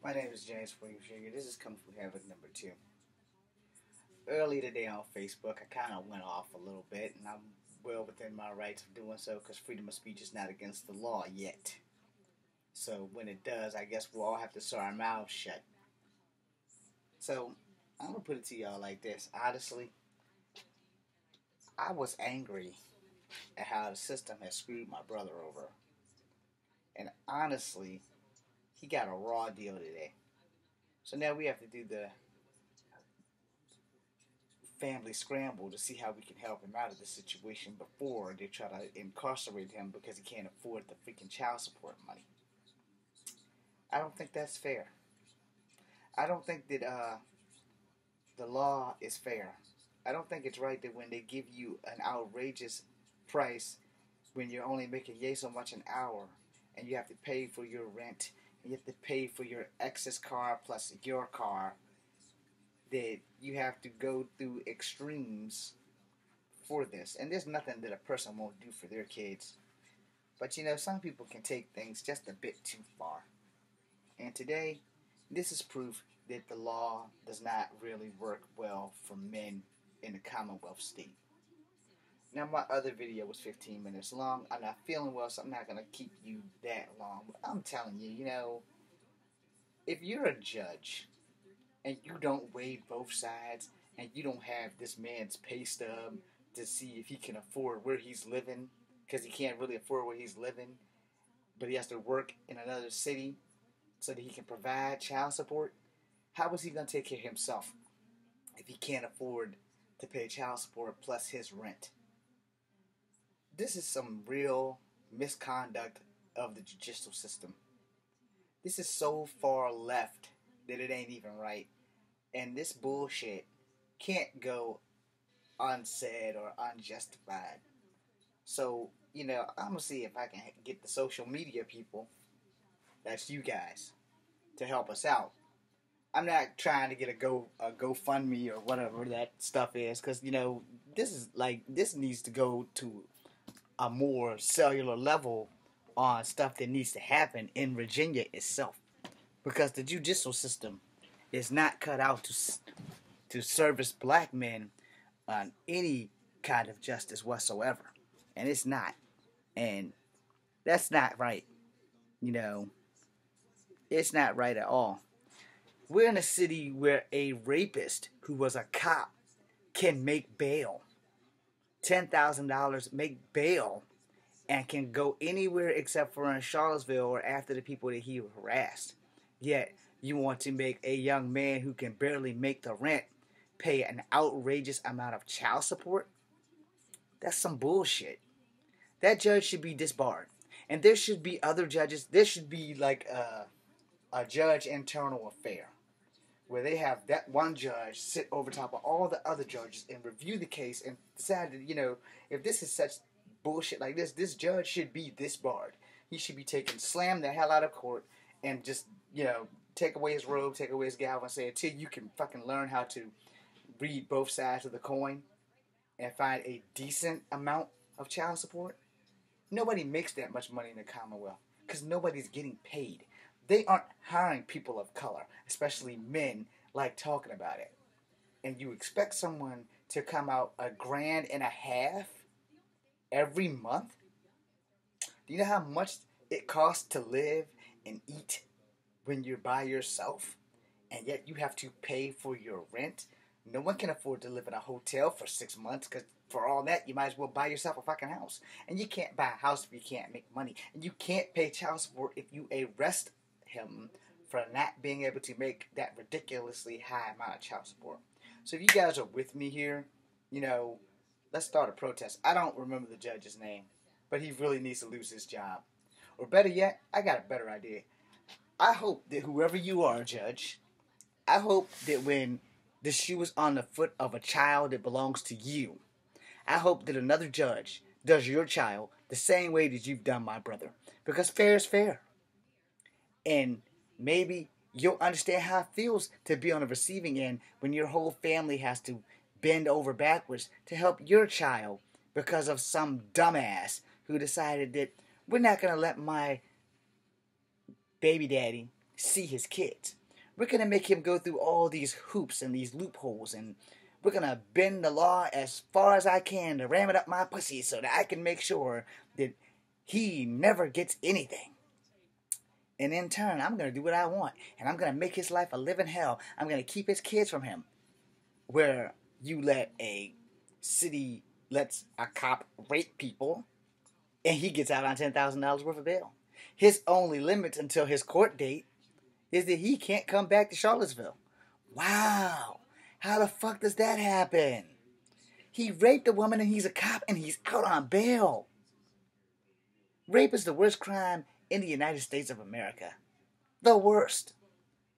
My name is James Williams Jr. This is Kung Fu Habit number 2. Early today on Facebook, I kind of went off a little bit, and I'm well within my rights of doing so because freedom of speech is not against the law yet. So when it does, I guess we'll all have to sew our mouths shut. So I'm going to put it to y'all like this. Honestly, I was angry at how the system has screwed my brother over. And honestly, he got a raw deal today. So now we have to do the family scramble to see how we can help him out of the situation before they try to incarcerate him because he can't afford the freaking child support money. I don't think that's fair. I don't think that the law is fair. I don't think it's right that when they give you an outrageous price when you're only making yay so much an hour and you have to pay for your rent and you have to pay for your ex's car plus your car, that you have to go through extremes for this. And there's nothing that a person won't do for their kids. But some people can take things just a bit too far. And today, this is proof that the law does not really work well for men in the Commonwealth state. Now, my other video was 15 minutes long. I'm not feeling well, so I'm not going to keep you that long. But I'm telling you, if you're a judge and you don't weigh both sides and you don't have this man's pay stub to see if he can afford where he's living, because he can't really afford where he's living, but he has to work in another city so that he can provide child support, how is he going to take care of himself if he can't afford to pay child support plus his rent? This is some real misconduct of the judicial system. This is so far left that it ain't even right. And this bullshit can't go unsaid or unjustified. So, I'm going to see if I can get the social media people, that's you guys, to help us out. I'm not trying to get a GoFundMe or whatever that stuff is, because, this needs to go to a more cellular level on stuff that needs to happen in Virginia itself. Because the judicial system is not cut out to service black men on any kind of justice whatsoever. And it's not. And that's not right. It's not right at all. We're in a city where a rapist who was a cop can make bail. $10,000 make bail and can go anywhere except for in Charlottesville or after the people that he harassed. Yet, you want to make a young man who can barely make the rent pay an outrageous amount of child support? That's some bullshit. That judge should be disbarred. And there should be other judges. There should be like a judge internal affair where they have that one judge sit over top of all the other judges and review the case and decide that, if this is such bullshit like this judge should be disbarred. He should be taken, slammed the hell out of court, and just, take away his robe, take away his gavel, and say, until you can fucking learn how to read both sides of the coin and find a decent amount of child support. Nobody makes that much money in the Commonwealth because nobody's getting paid. They aren't hiring people of color, especially men, like talking about it. And you expect someone to come out $1,500 every month? Do you know how much it costs to live and eat when you're by yourself? And yet you have to pay for your rent? No one can afford to live in a hotel for 6 months because for all that, you might as well buy yourself a fucking house. And you can't buy a house if you can't make money. And you can't pay child support if you arrest him for not being able to make that ridiculously high amount of child support. So if you guys are with me here, let's start a protest. I don't remember the judge's name, but he really needs to lose his job. Or better yet, I got a better idea. I hope that whoever you are, judge, I hope that when the shoe is on the foot of a child that belongs to you, I hope that another judge does your child the same way that you've done my brother. Because fair is fair. And maybe you'll understand how it feels to be on the receiving end when your whole family has to bend over backwards to help your child because of some dumbass who decided that we're not going to let my baby daddy see his kids. We're going to make him go through all these hoops and these loopholes, and we're going to bend the law as far as I can to ram it up my pussy so that I can make sure that he never gets anything. And in turn, I'm going to do what I want, and I'm going to make his life a living hell. I'm going to keep his kids from him. Where you let a city lets a cop rape people, and he gets out on $10,000 worth of bail. His only limit until his court date is that he can't come back to Charlottesville. Wow. How the fuck does that happen? He raped a woman and he's a cop and he's out on bail. Rape is the worst crime in the United States of America. The worst.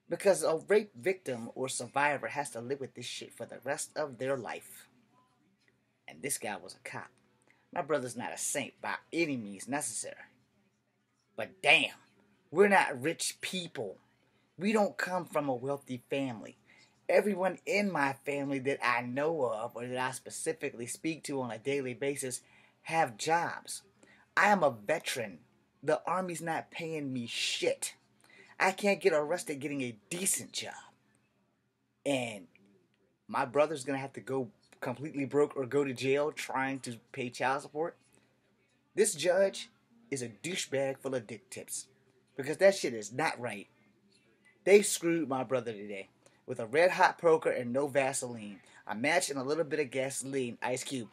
Because a rape victim or survivor has to live with this shit for the rest of their life. And this guy was a cop. My brother's not a saint by any means necessary. But damn, we're not rich people. We don't come from a wealthy family. Everyone in my family that I know of or that I specifically speak to on a daily basis have jobs. I am a veteran. The Army's not paying me shit. I can't get arrested getting a decent job. And my brother's going to have to go completely broke or go to jail trying to pay child support. This judge is a douchebag full of dick tips. Because that shit is not right. They screwed my brother today with a red hot poker and no Vaseline. A match and a little bit of gasoline, Ice Cube.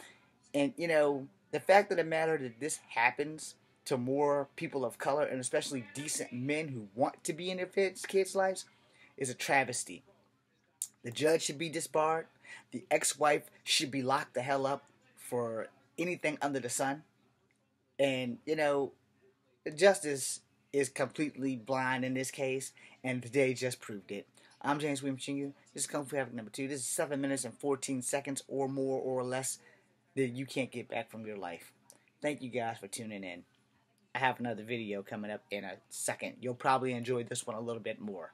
And, you know, the fact of the matter that this happens to more people of color, and especially decent men who want to be in their kids' lives, is a travesty. The judge should be disbarred. The ex-wife should be locked the hell up for anything under the sun. And, you know, justice is completely blind in this case, and today just proved it. I'm James Williams Jr. This is Kung Fu Havoc number 2. This is 7 minutes and 14 seconds or more or less that you can't get back from your life. Thank you guys for tuning in. I have another video coming up in a second. You'll probably enjoy this one a little bit more.